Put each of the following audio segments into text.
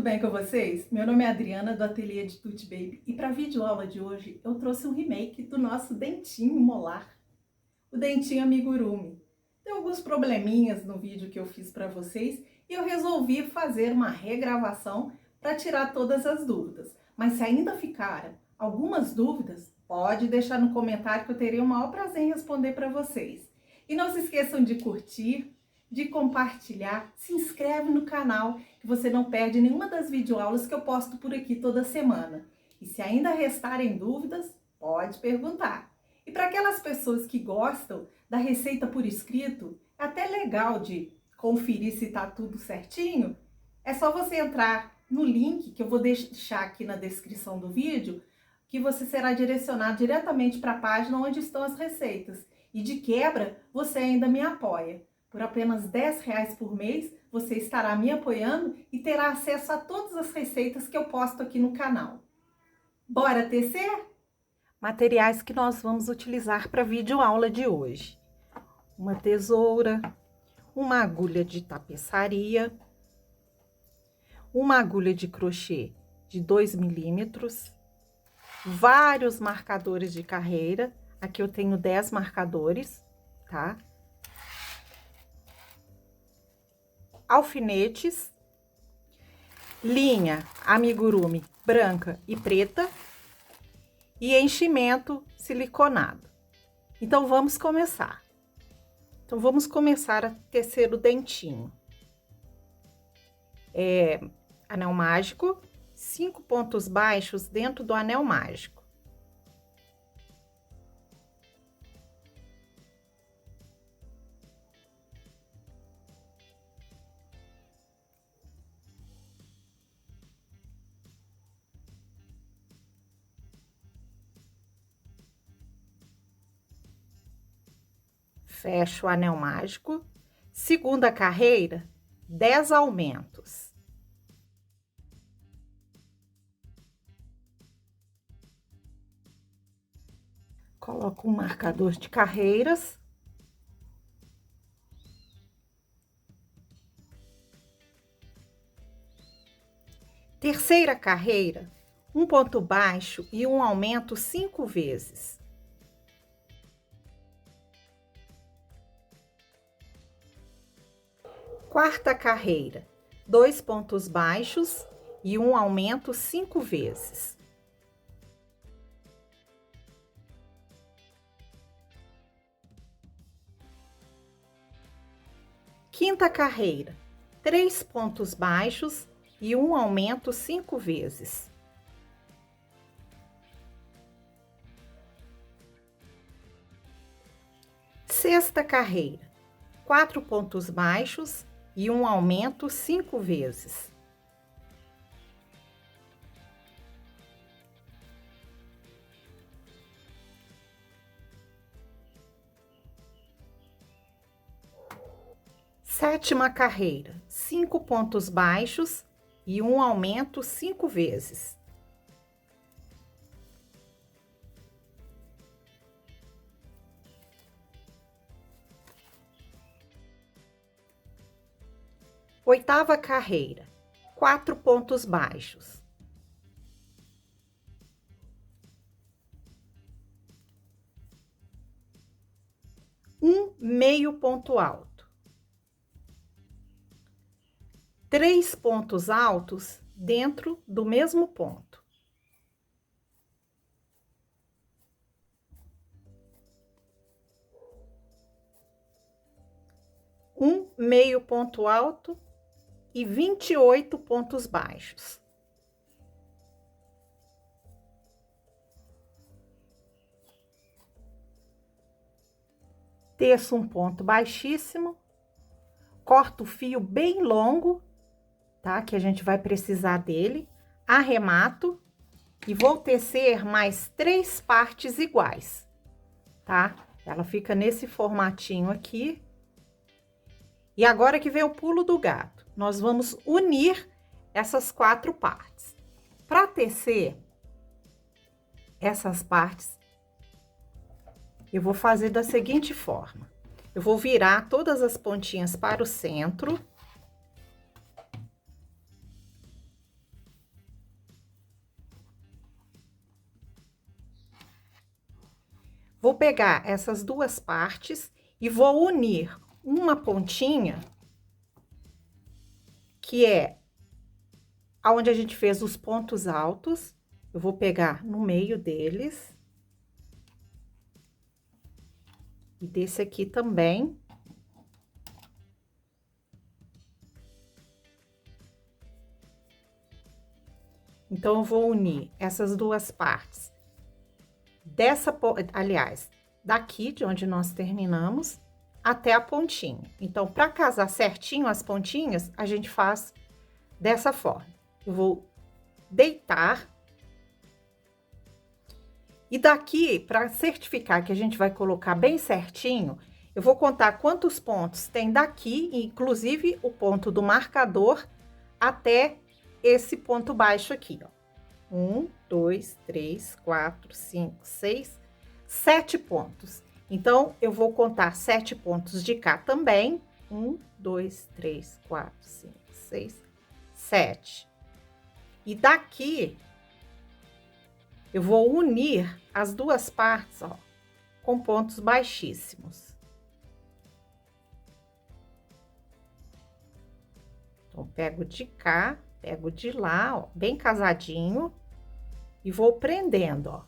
bem com vocês? Meu nome é Adriana, do Ateliê de Tutti Baby, e para a videoaula de hoje eu trouxe um remake do nosso dentinho molar, o dentinho amigurumi. Tem alguns probleminhas no vídeo que eu fiz para vocês e eu resolvi fazer uma regravação para tirar todas as dúvidas. Mas se ainda ficaram algumas dúvidas, pode deixar no comentário que eu terei o maior prazer em responder para vocês. E não se esqueçam de curtir, de compartilhar, se inscreve no canal que você não perde nenhuma das videoaulas que eu posto por aqui toda semana. E se ainda restarem dúvidas, pode perguntar. E para aquelas pessoas que gostam da receita por escrito, é até legal de conferir se está tudo certinho, é só você entrar no link que eu vou deixar aqui na descrição do vídeo, que você será direcionado diretamente para a página onde estão as receitas. E de quebra, você ainda me apoia. Por apenas R$10 por mês, você estará me apoiando e terá acesso a todas as receitas que eu posto aqui no canal. Bora tecer? Materiais que nós vamos utilizar para a videoaula de hoje. Uma tesoura, uma agulha de tapeçaria, uma agulha de crochê de 2 milímetros, vários marcadores de carreira. Aqui eu tenho 10 marcadores, tá? Alfinetes, linha amigurumi branca e preta e enchimento siliconado. Então vamos começar. Vamos começar a tecer o dentinho. Anel mágico, 5 pontos baixos dentro do anel mágico. Fecho o anel mágico. Segunda carreira, 10 aumentos. Coloco um marcador de carreiras. Terceira carreira, um ponto baixo e um aumento 5 vezes. Quarta carreira, 2 pontos baixos e um aumento 5 vezes. Quinta carreira, 3 pontos baixos e um aumento 5 vezes. Sexta carreira, 4 pontos baixos e um aumento 5 vezes. Sétima carreira, 5 pontos baixos e um aumento 5 vezes. Oitava carreira, 4 pontos baixos. Um meio ponto alto. 3 pontos altos dentro do mesmo ponto. Um meio ponto alto e 28 pontos baixos. Teço um ponto baixíssimo, corto o fio bem longo, tá? Que a gente vai precisar dele, arremato e vou tecer mais 3 partes iguais, tá? Ela fica nesse formatinho aqui. E agora que vem o pulo do gato, nós vamos unir essas 4 partes. Para tecer essas partes, eu vou fazer da seguinte forma. Eu vou virar todas as pontinhas para o centro. Vou pegar essas duas partes e vou unir uma pontinha, que é aonde a gente fez os pontos altos. Eu vou pegar no meio deles. E desse aqui também. Então, eu vou unir essas duas partes. Aliás, daqui de onde nós terminamos até a pontinha. Então, para casar certinho as pontinhas, a gente faz dessa forma. Eu vou deitar. E daqui, para certificar que a gente vai colocar bem certinho, eu vou contar quantos pontos tem daqui, inclusive o ponto do marcador, até esse ponto baixo aqui, ó. 1, 2, 3, 4, 5, 6, 7 pontos. Então, eu vou contar 7 pontos de cá também. 1, 2, 3, 4, 5, 6, 7. E daqui, eu vou unir as duas partes, ó, com pontos baixíssimos. Então, pego de cá, pego de lá, ó, bem casadinho, e vou prendendo, ó.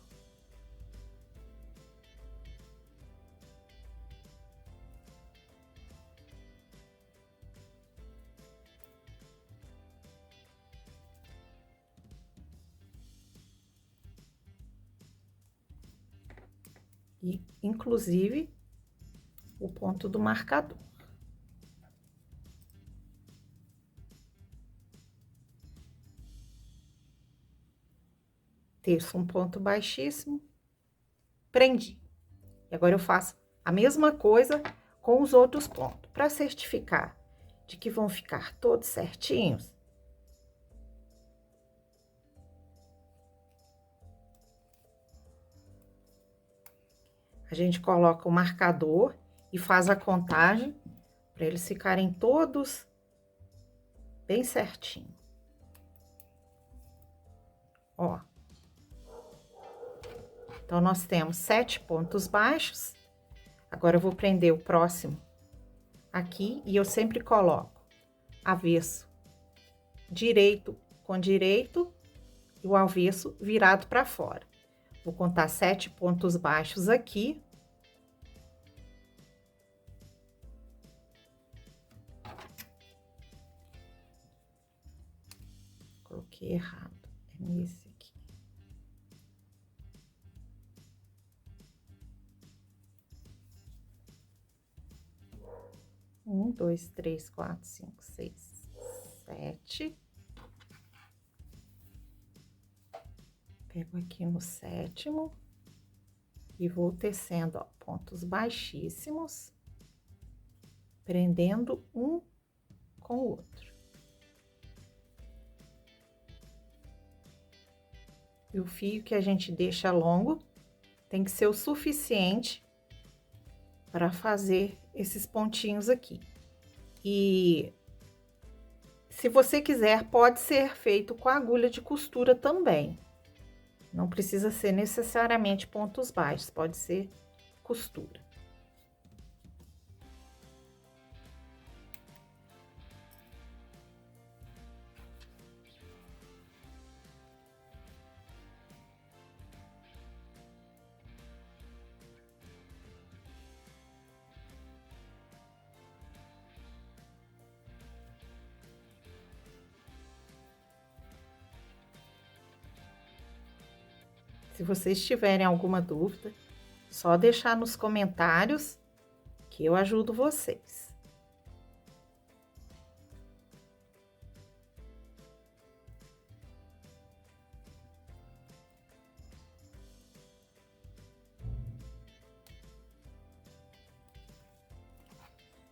E, inclusive, o ponto do marcador. Terço um ponto baixíssimo, prendi. E agora eu faço a mesma coisa com os outros pontos. Para certificar de que vão ficar todos certinhos, a gente coloca o marcador e faz a contagem para eles ficarem todos bem certinho. Ó. Então, nós temos 7 pontos baixos. Agora, eu vou prender o próximo aqui e eu sempre coloco avesso direito com direito e o avesso virado para fora. Vou contar 7 pontos baixos aqui. Coloquei errado, é nesse aqui. Um, dois, três, quatro, cinco, seis, 7. Pego aqui no 7º e vou tecendo, ó, pontos baixíssimos, prendendo um com o outro. E o fio que a gente deixa longo tem que ser o suficiente para fazer esses pontinhos aqui. E se você quiser, pode ser feito com agulha de costura também. Não precisa ser necessariamente pontos baixos, pode ser costura. Se vocês tiverem alguma dúvida, só deixar nos comentários que eu ajudo vocês.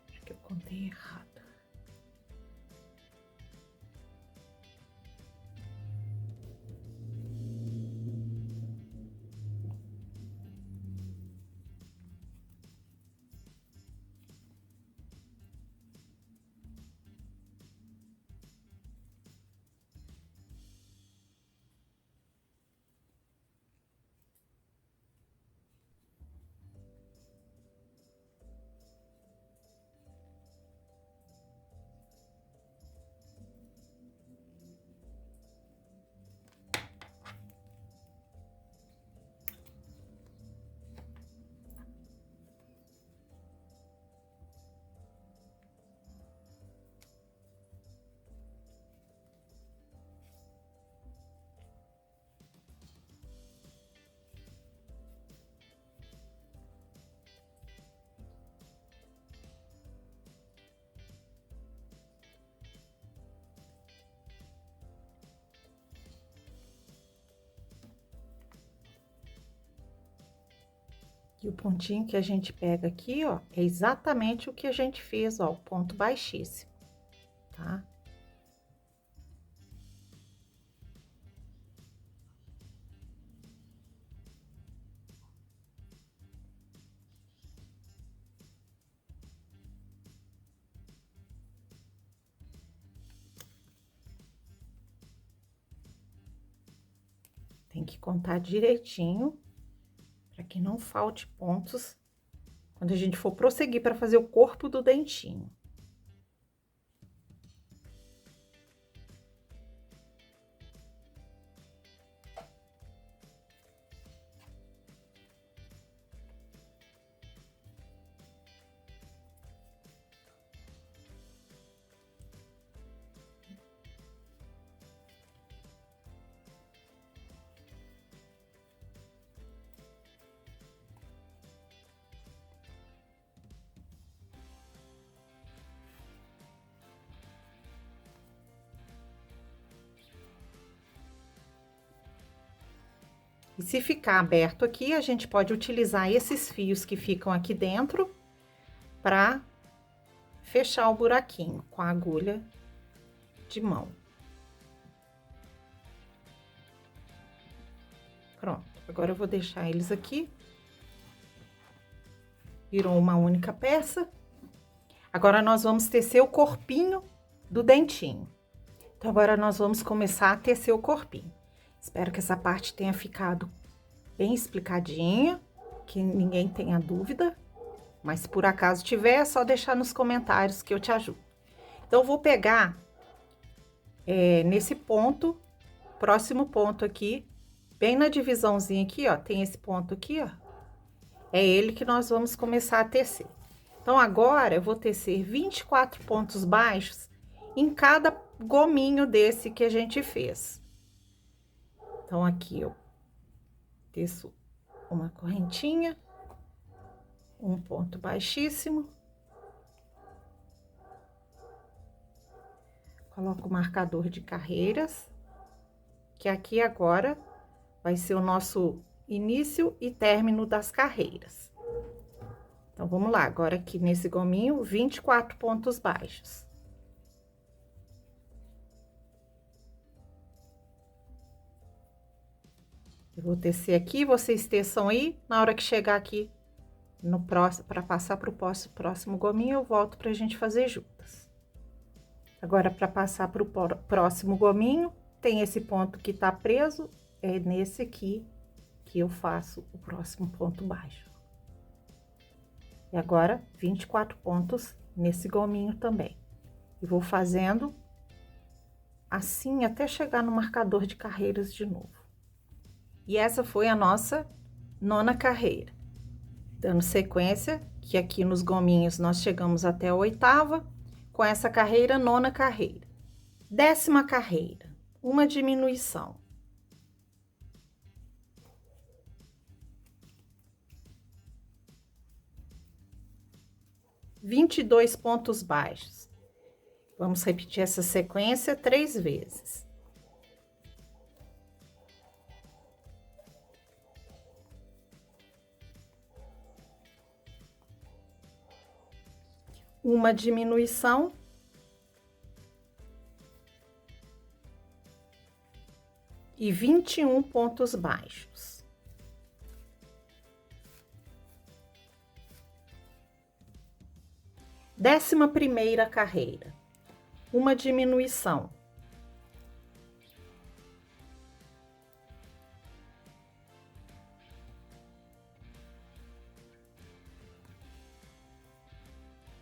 Acho que eu contei errado. E o pontinho que a gente pega aqui, ó, é exatamente o que a gente fez, ó, o ponto baixíssimo, tá? Tem que contar direitinho, para que não falte pontos quando a gente for prosseguir para fazer o corpo do dentinho. E se ficar aberto aqui, a gente pode utilizar esses fios que ficam aqui dentro para fechar o buraquinho com a agulha de mão. Pronto, agora eu vou deixar eles aqui. Virou uma única peça. Agora nós vamos tecer o corpinho do dentinho. Então agora nós vamos começar a tecer o corpinho. Espero que essa parte tenha ficado bem explicadinha, que ninguém tenha dúvida. Mas se por acaso tiver, é só deixar nos comentários que eu te ajudo. Então, eu vou pegar nesse ponto, próximo ponto aqui, bem na divisãozinha aqui, ó, tem esse ponto aqui, ó. É ele que nós vamos começar a tecer. Então, agora eu vou tecer 24 pontos baixos em cada gominho desse que a gente fez. Então, aqui eu teço uma correntinha, um ponto baixíssimo. Coloco o marcador de carreiras, que aqui agora vai ser o nosso início e término das carreiras. Então, vamos lá, agora aqui nesse gominho, 24 pontos baixos. Eu vou tecer aqui, vocês teçam aí, na hora que chegar aqui no próximo, para passar para o próximo gominho, eu volto pra gente fazer juntas. Agora, para passar para o próximo gominho, tem esse ponto que tá preso, é nesse aqui que eu faço o próximo ponto baixo. E agora, 24 pontos nesse gominho também. E vou fazendo assim até chegar no marcador de carreiras de novo. E essa foi a nossa 9ª carreira. Dando sequência, que aqui nos gominhos nós chegamos até a 8ª, com essa carreira, 9ª carreira. 10ª carreira, uma diminuição. Vinte e dois pontos baixos. Vamos repetir essa sequência 3 vezes. Uma diminuição. E 21 pontos baixos. Décima primeira carreira, uma diminuição.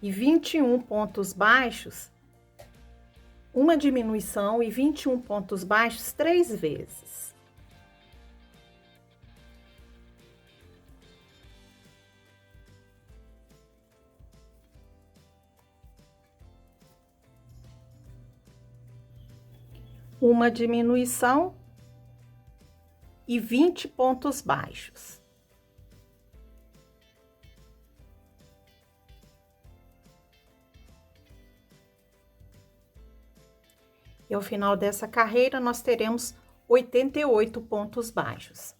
E 21 pontos baixos, uma diminuição e 21 pontos baixos 3 vezes. Uma diminuição e 20 pontos baixos. E ao final dessa carreira, nós teremos 88 pontos baixos.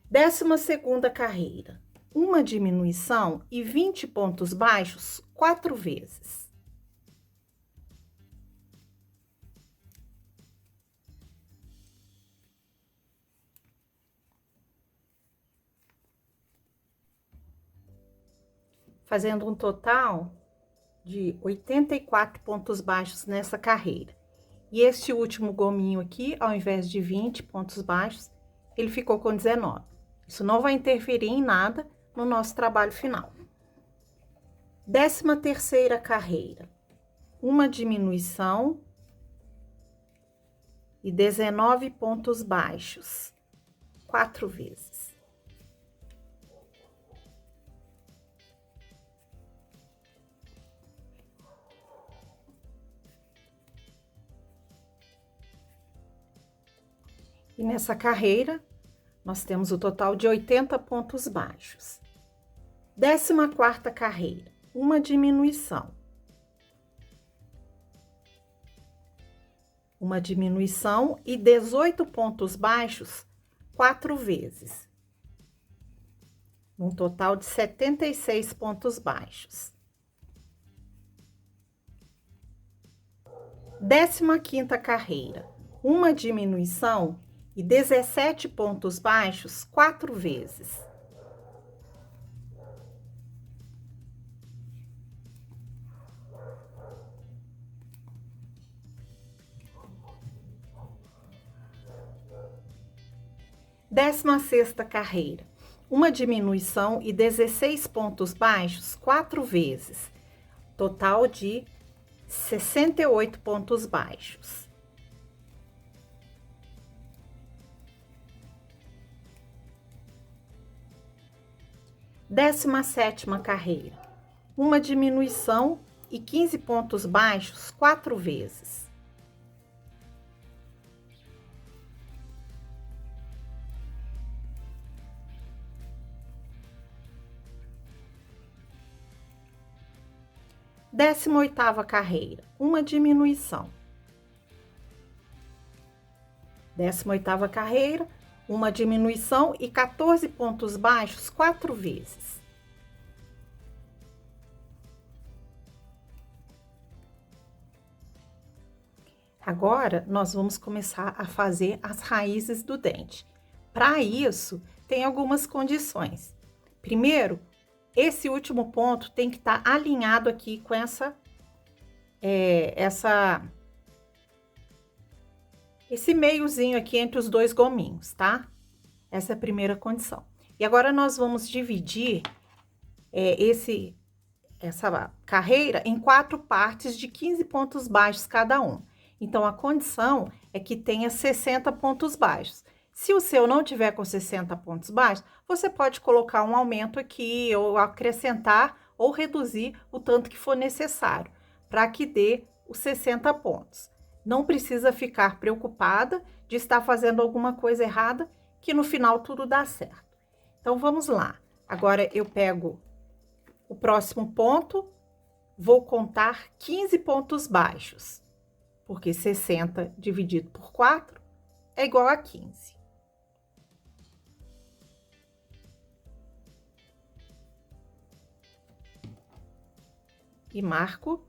12ª carreira, uma diminuição e 20 pontos baixos 4 vezes. Fazendo um total de 84 pontos baixos nessa carreira. E este último gominho aqui, ao invés de 20 pontos baixos, ele ficou com 19. Isso não vai interferir em nada no nosso trabalho final. 13ª carreira. Uma diminuição e 19 pontos baixos, 4 vezes. E nessa carreira, nós temos o total de 80 pontos baixos. 14ª carreira, uma diminuição. Uma diminuição e 18 pontos baixos 4 vezes. Um total de 76 pontos baixos. 15ª carreira, uma diminuição e 17 pontos baixos 4 vezes. Décima sexta carreira, uma diminuição e 16 pontos baixos 4 vezes, total de 68 pontos baixos. 17ª carreira, uma diminuição e 15 pontos baixos 4 vezes. Décima oitava carreira, uma diminuição. 18ª carreira, uma diminuição e 14 pontos baixos 4 vezes. Agora, nós vamos começar a fazer as raízes do dente. Para isso, tem algumas condições. Primeiro, esse último ponto tem que estar alinhado aqui com esse meiozinho aqui entre os dois gominhos, tá? Essa é a primeira condição. E agora nós vamos dividir essa carreira em 4 partes de 15 pontos baixos cada um. Então, a condição é que tenha 60 pontos baixos. Se o seu não tiver com 60 pontos baixos, você pode colocar um aumento aqui, ou acrescentar, ou reduzir o tanto que for necessário, para que dê os 60 pontos. Não precisa ficar preocupada de estar fazendo alguma coisa errada, que no final tudo dá certo. Então, vamos lá. Agora, eu pego o próximo ponto, vou contar 15 pontos baixos, porque 60 dividido por 4 é igual a 15. E marco,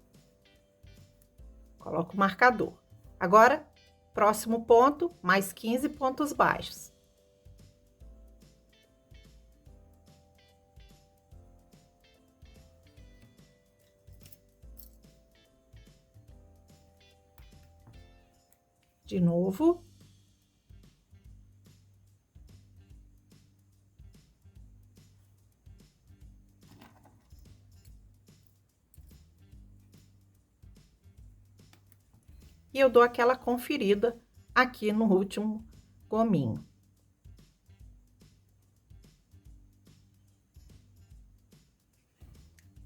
coloco o marcador. Agora, próximo ponto, mais 15 pontos baixos. De novo. E eu dou aquela conferida aqui no último gominho.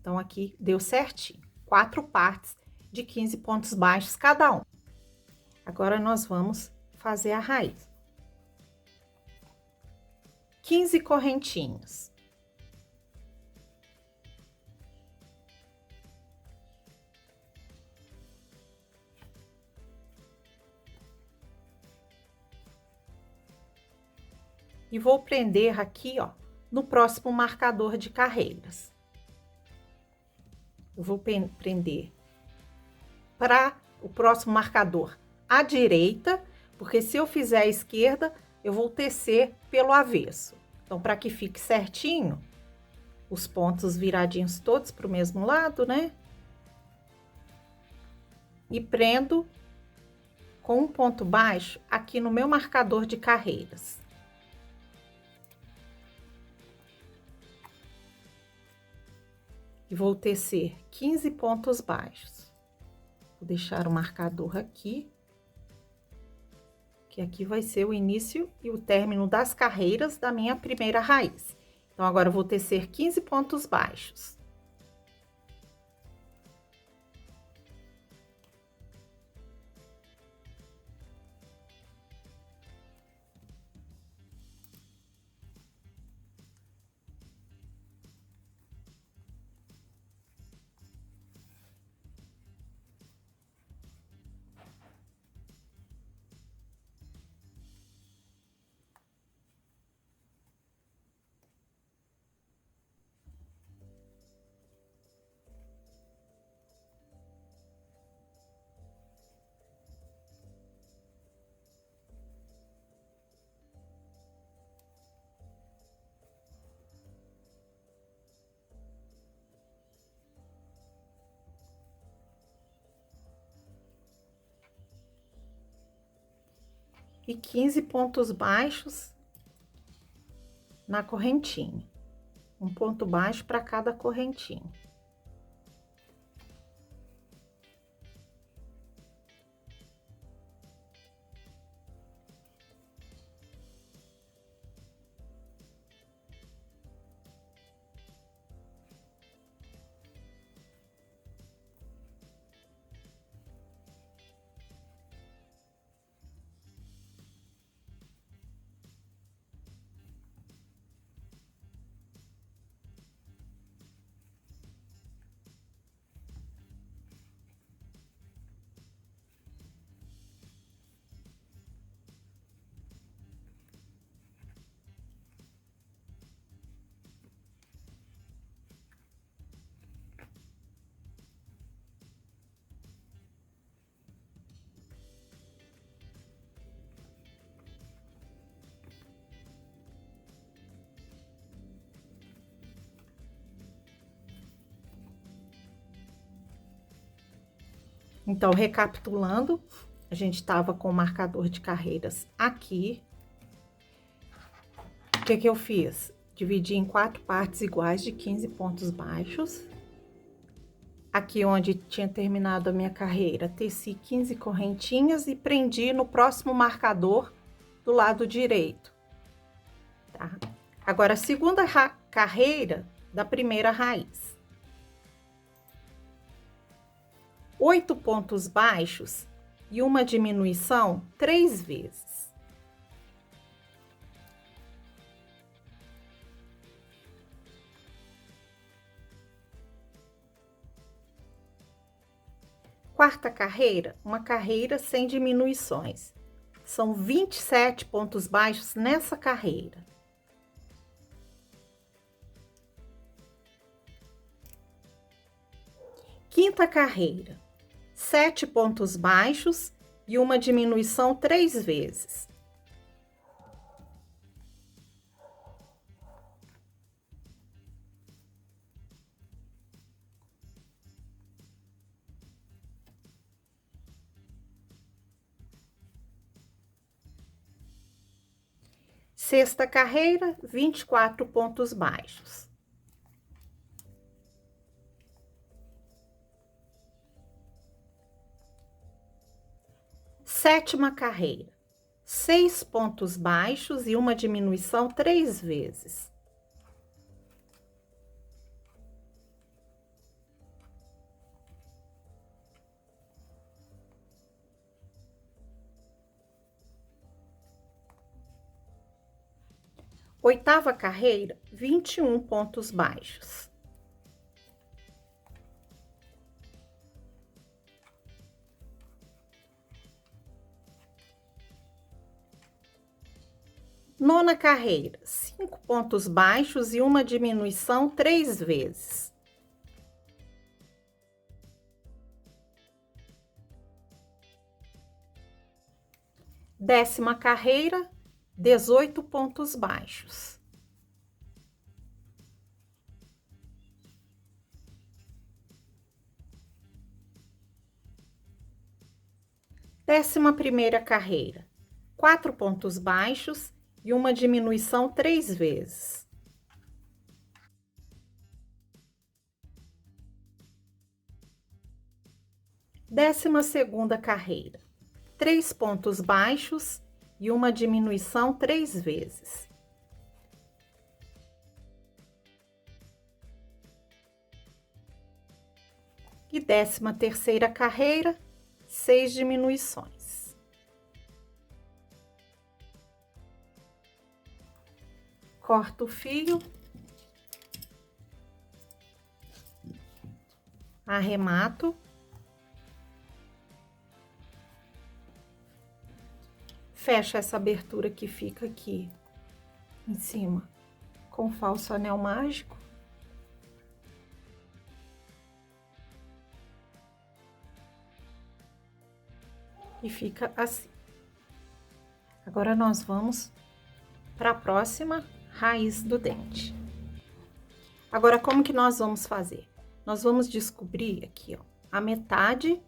Então, aqui deu certinho. 4 partes de 15 pontos baixos cada um. Agora, nós vamos fazer a raiz. 15 correntinhas. E vou prender aqui, ó, no próximo marcador de carreiras. Eu vou prender para o próximo marcador à direita, porque se eu fizer à esquerda, eu vou tecer pelo avesso. Então, para que fique certinho, os pontos viradinhos todos para o mesmo lado, né? E prendo com um ponto baixo aqui no meu marcador de carreiras. E vou tecer 15 pontos baixos. Vou deixar o marcador aqui, que aqui vai ser o início e o término das carreiras da minha primeira raiz. Então, agora eu vou tecer 15 pontos baixos. E 15 pontos baixos na correntinha. Um ponto baixo para cada correntinha. Então, recapitulando, a gente estava com o marcador de carreiras aqui. O que que eu fiz? Dividi em 4 partes iguais de 15 pontos baixos. Aqui onde tinha terminado a minha carreira, teci 15 correntinhas e prendi no próximo marcador do lado direito, tá? Agora, a segunda carreira da primeira raiz. 8 pontos baixos e uma diminuição 3 vezes. Quarta carreira, uma carreira sem diminuições. São 27 pontos baixos nessa carreira. Quinta carreira, 7 pontos baixos e uma diminuição 3 vezes. Sexta carreira, 24 pontos baixos. Sétima carreira, 6 pontos baixos e uma diminuição 3 vezes. Oitava carreira, 21 pontos baixos. Nona carreira, 5 pontos baixos e uma diminuição 3 vezes. Décima carreira, 18 pontos baixos. Décima primeira carreira, 4 pontos baixos e uma diminuição 3 vezes. Décima segunda carreira, 3 pontos baixos e uma diminuição 3 vezes. E décima terceira carreira, 6 diminuições. Corto o fio, arremato, fecho essa abertura que fica aqui em cima com falso anel mágico. E fica assim. Agora nós vamos para a próxima raiz do dente. Agora, como que nós vamos fazer? Nós vamos descobrir aqui, ó, a metade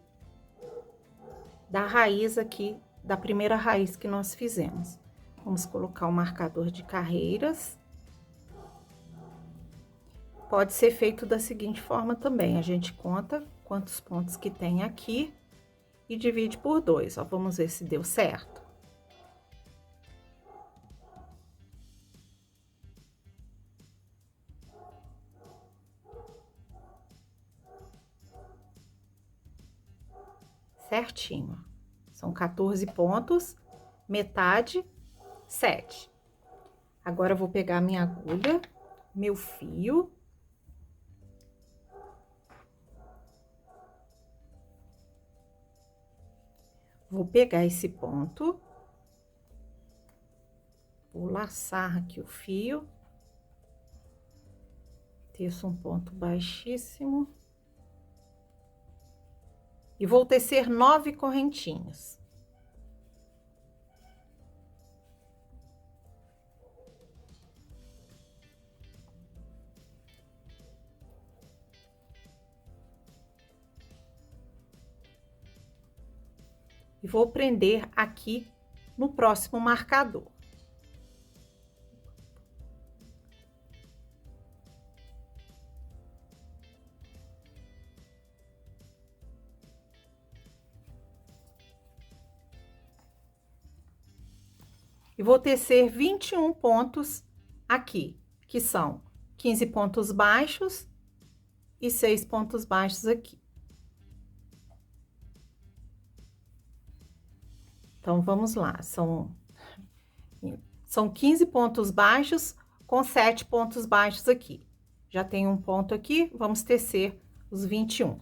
da raiz aqui, da primeira raiz que nós fizemos. Vamos colocar o marcador de carreiras. Pode ser feito da seguinte forma também, a gente conta quantos pontos que tem aqui e divide por 2, ó, vamos ver se deu certo. Certinho. São 14 pontos, metade, 7. Agora eu vou pegar minha agulha, meu fio. Vou pegar esse ponto. Vou laçar aqui o fio. Teço um ponto baixíssimo. E vou tecer 9 correntinhas. E vou prender aqui no próximo marcador. E vou tecer 21 pontos aqui, que são 15 pontos baixos e 6 pontos baixos aqui. Então, vamos lá, são 15 pontos baixos com 7 pontos baixos aqui. Já tem um ponto aqui, vamos tecer os 21.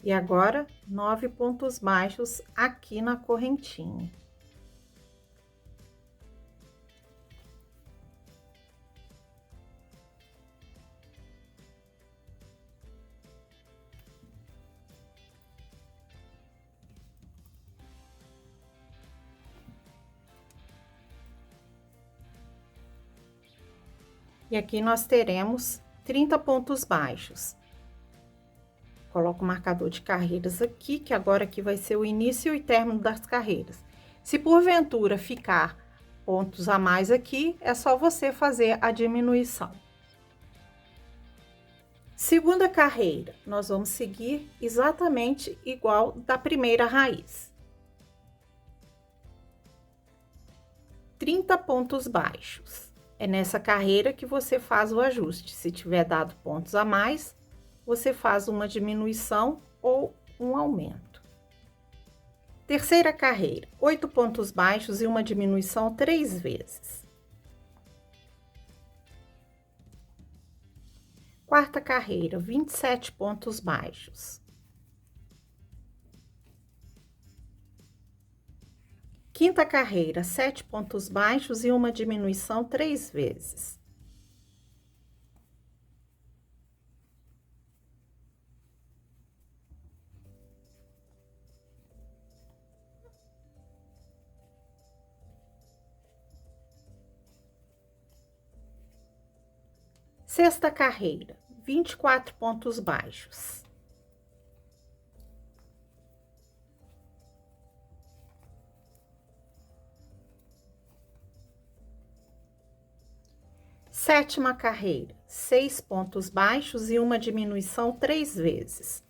E agora, 9 pontos baixos aqui na correntinha. E aqui nós teremos 30 pontos baixos. Coloco o marcador de carreiras aqui, que agora aqui vai ser o início e término das carreiras. Se porventura ficar pontos a mais aqui, é só você fazer a diminuição. Segunda carreira, nós vamos seguir exatamente igual da primeira raiz. 30 pontos baixos. É nessa carreira que você faz o ajuste. Se tiver dado pontos a mais, você faz uma diminuição ou um aumento. Terceira carreira, 8 pontos baixos e uma diminuição 3 vezes. Quarta carreira, 27 pontos baixos. Quinta carreira, 7 pontos baixos e uma diminuição 3 vezes. Sexta carreira, 24 pontos baixos. Sétima carreira, 6 pontos baixos e uma diminuição 3 vezes.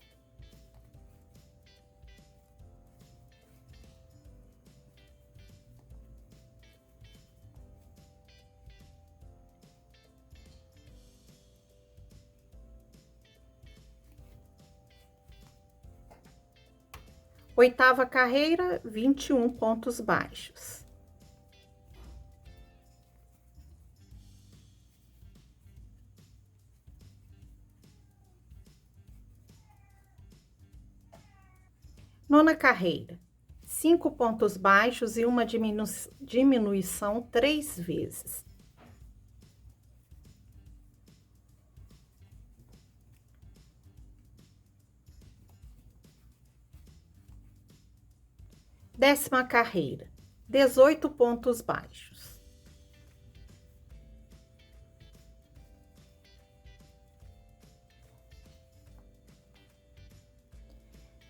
Oitava carreira, 21 pontos baixos. Nona carreira, 5 pontos baixos e uma diminuição 3 vezes. Décima carreira, 18 pontos baixos.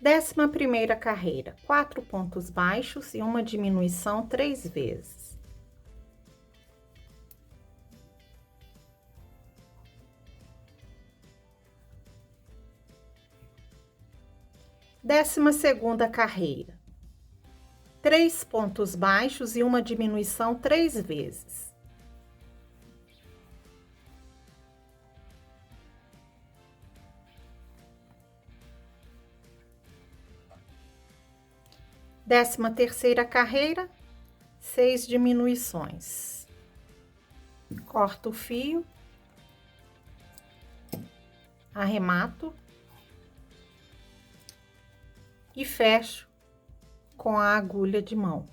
Décima primeira carreira, 4 pontos baixos e uma diminuição 3 vezes. Décima segunda carreira, 3 pontos baixos e uma diminuição 3 vezes. Décima terceira carreira, 6 diminuições. Corto o fio, arremato e fecho com a agulha de mão.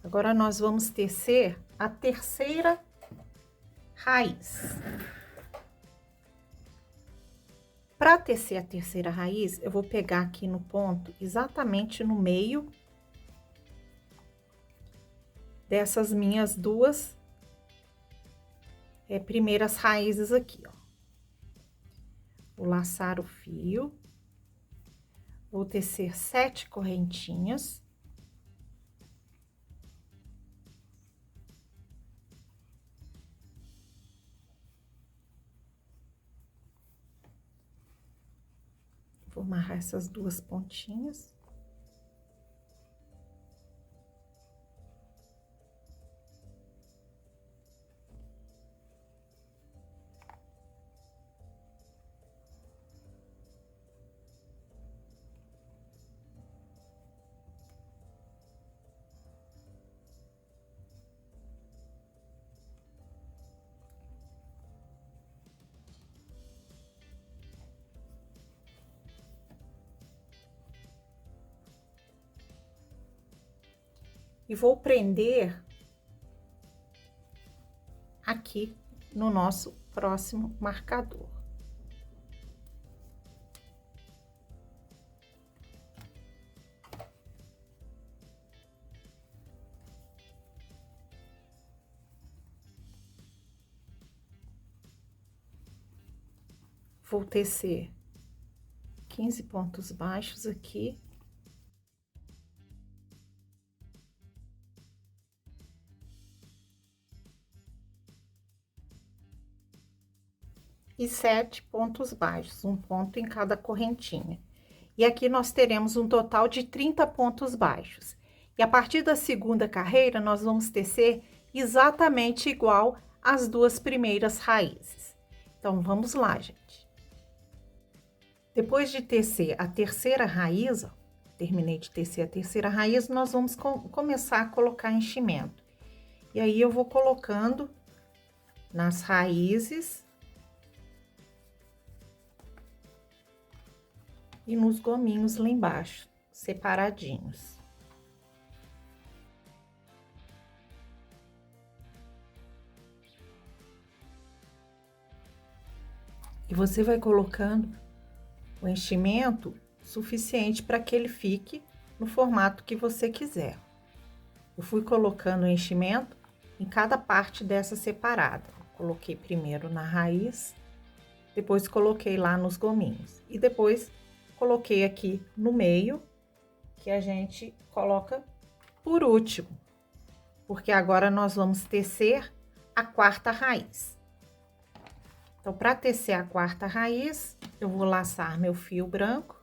Agora, nós vamos tecer a terceira raiz. Para tecer a terceira raiz, eu vou pegar aqui no ponto, exatamente no meio dessas minhas duas primeiras raízes aqui, ó. Vou laçar o fio, vou tecer 7 correntinhas. Vou amarrar essas duas pontinhas. E vou prender aqui no nosso próximo marcador. Vou tecer 15 pontos baixos aqui. E 7 pontos baixos, um ponto em cada correntinha. E aqui nós teremos um total de 30 pontos baixos. E a partir da segunda carreira, nós vamos tecer exatamente igual às duas primeiras raízes. Então, vamos lá, gente. Depois de tecer a terceira raiz, ó, terminei de tecer a terceira raiz, nós vamos começar a colocar enchimento. E aí, eu vou colocando nas raízes e nos gominhos lá embaixo, separadinhos. E você vai colocando o enchimento suficiente para que ele fique no formato que você quiser. Eu fui colocando o enchimento em cada parte dessa separada. Coloquei primeiro na raiz, depois coloquei lá nos gominhos e depois coloquei aqui no meio, que a gente coloca por último, porque agora nós vamos tecer a quarta raiz. Então, para tecer a quarta raiz, eu vou laçar meu fio branco.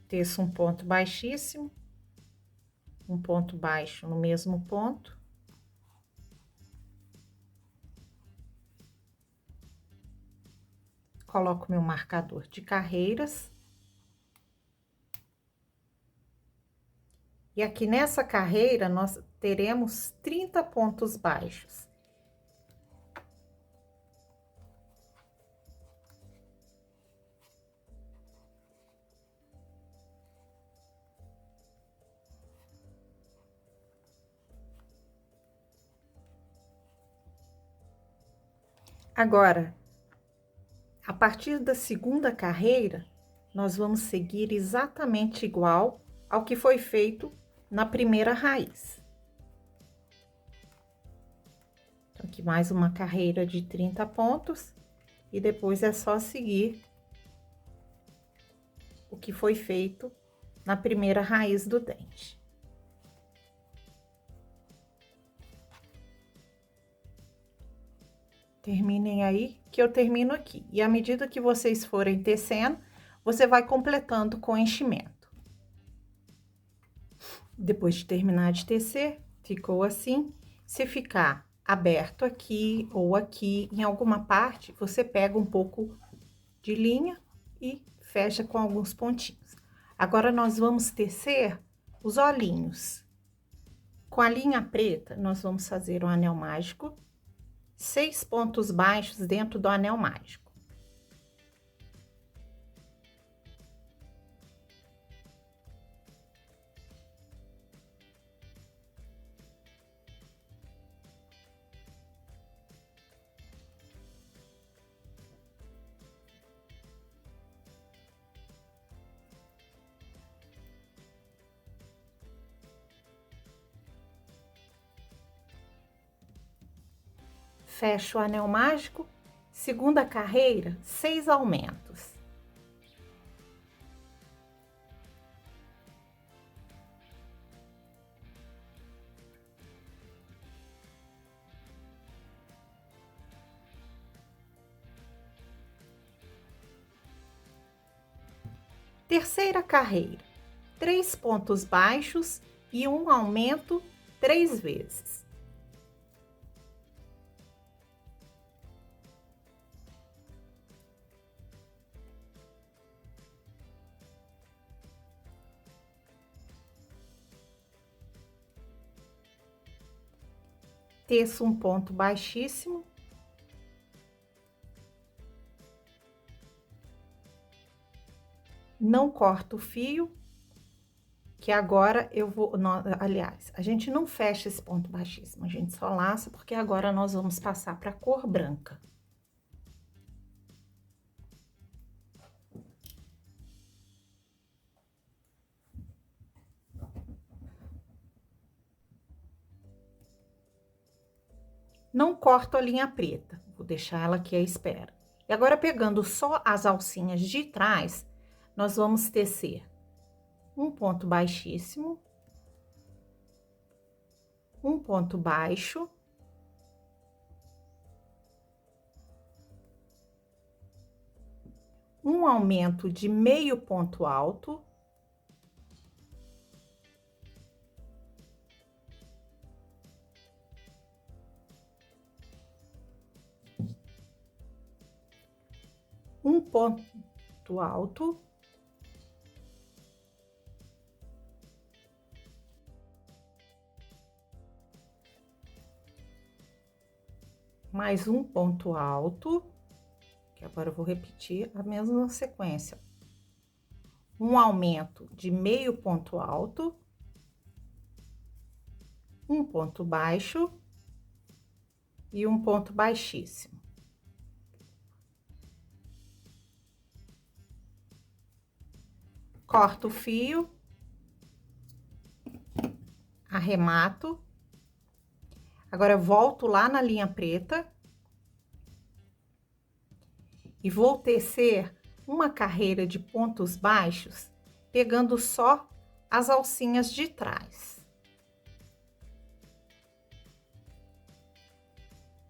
Teço um ponto baixíssimo, um ponto baixo no mesmo ponto. Coloco meu marcador de carreiras. E aqui nessa carreira, nós teremos 30 pontos baixos. Agora, a partir da segunda carreira, nós vamos seguir exatamente igual ao que foi feito na primeira raiz. Então, aqui mais uma carreira de 30 pontos e depois é só seguir o que foi feito na primeira raiz do dente. Terminem aí, que eu termino aqui. E à medida que vocês forem tecendo, você vai completando com enchimento. Depois de terminar de tecer, ficou assim. Se ficar aberto aqui ou aqui, em alguma parte, você pega um pouco de linha e fecha com alguns pontinhos. Agora, nós vamos tecer os olhinhos. Com a linha preta, nós vamos fazer um anel mágico. 6 pontos baixos dentro do anel mágico. Fecho o anel mágico, segunda carreira, 6 aumentos. Terceira carreira, 3 pontos baixos e um aumento 3 vezes. Teço um ponto baixíssimo. Não corto o fio, que agora eu vou... aliás, a gente não fecha esse ponto baixíssimo, a gente só laça, porque agora nós vamos passar para a cor branca. Não corto a linha preta, vou deixar ela aqui à espera. E agora, pegando só as alcinhas de trás, nós vamos tecer um ponto baixíssimo, um ponto baixo, um aumento de meio ponto alto, um ponto alto, mais um ponto alto, que agora eu vou repetir a mesma sequência. Um aumento de meio ponto alto, um ponto baixo e um ponto baixíssimo. Corto o fio, arremato. Agora, volto lá na linha preta e vou tecer uma carreira de pontos baixos, pegando só as alcinhas de trás.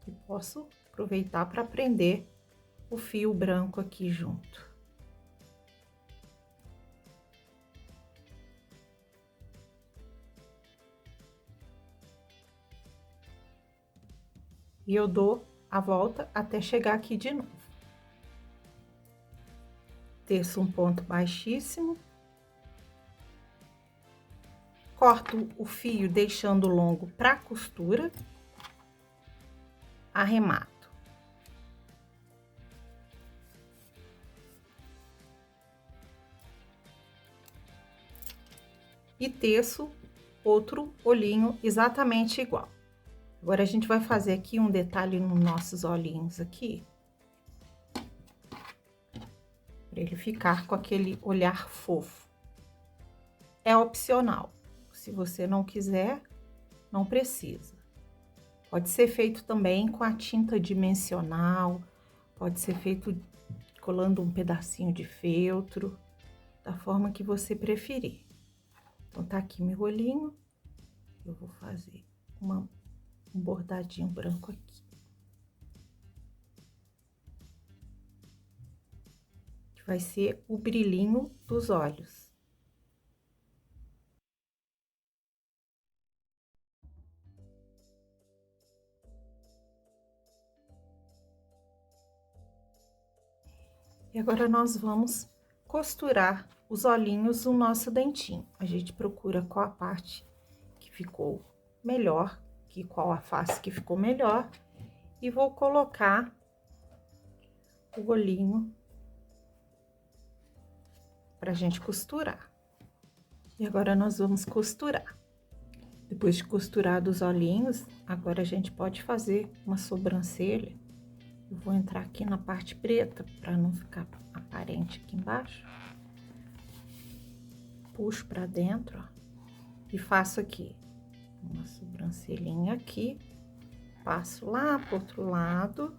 E posso aproveitar para prender o fio branco aqui junto. E eu dou a volta até chegar aqui de novo. Teço um ponto baixíssimo. Corto o fio deixando longo para costura. Arremato. E teço outro olhinho exatamente igual. Agora, a gente vai fazer aqui um detalhe nos nossos olhinhos aqui. Para ele ficar com aquele olhar fofo. É opcional. Se você não quiser, não precisa. Pode ser feito também com a tinta dimensional. Pode ser feito colando um pedacinho de feltro. Da forma que você preferir. Então, tá aqui meu olhinho. Eu vou fazer um bordadinho branco aqui. Que vai ser o brilhinho dos olhos. E agora nós vamos costurar os olhinhos do nosso dentinho. A gente procura qual a parte que ficou melhor, qual a face que ficou melhor, e vou colocar o olhinho pra gente costurar. E agora nós vamos costurar. Depois de costurar os olhinhos, agora a gente pode fazer uma sobrancelha. Eu vou entrar aqui na parte preta para não ficar aparente aqui embaixo. Puxo para dentro, ó, e faço aqui uma sobrancelhinha aqui, passo lá pro outro lado.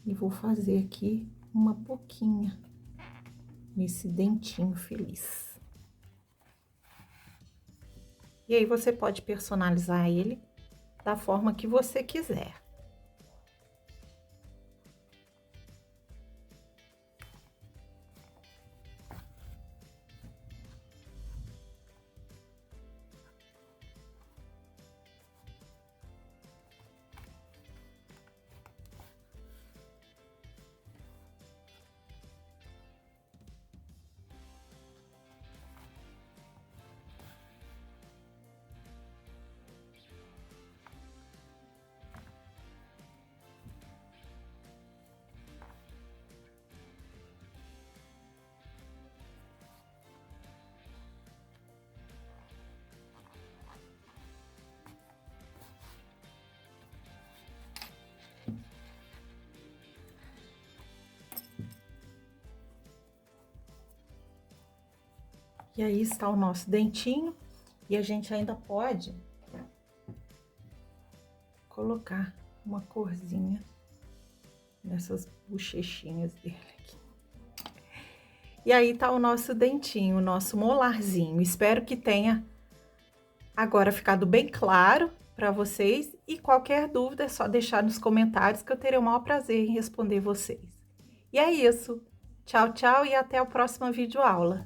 E vou fazer aqui uma boquinha nesse dentinho feliz. E aí, você pode personalizar ele da forma que você quiser. E aí está o nosso dentinho, e a gente ainda pode colocar uma corzinha nessas bochechinhas dele aqui. E aí tá o nosso dentinho, o nosso molarzinho. Espero que tenha agora ficado bem claro para vocês, e qualquer dúvida é só deixar nos comentários que eu terei o maior prazer em responder vocês. E é isso. Tchau, tchau e até a próxima videoaula.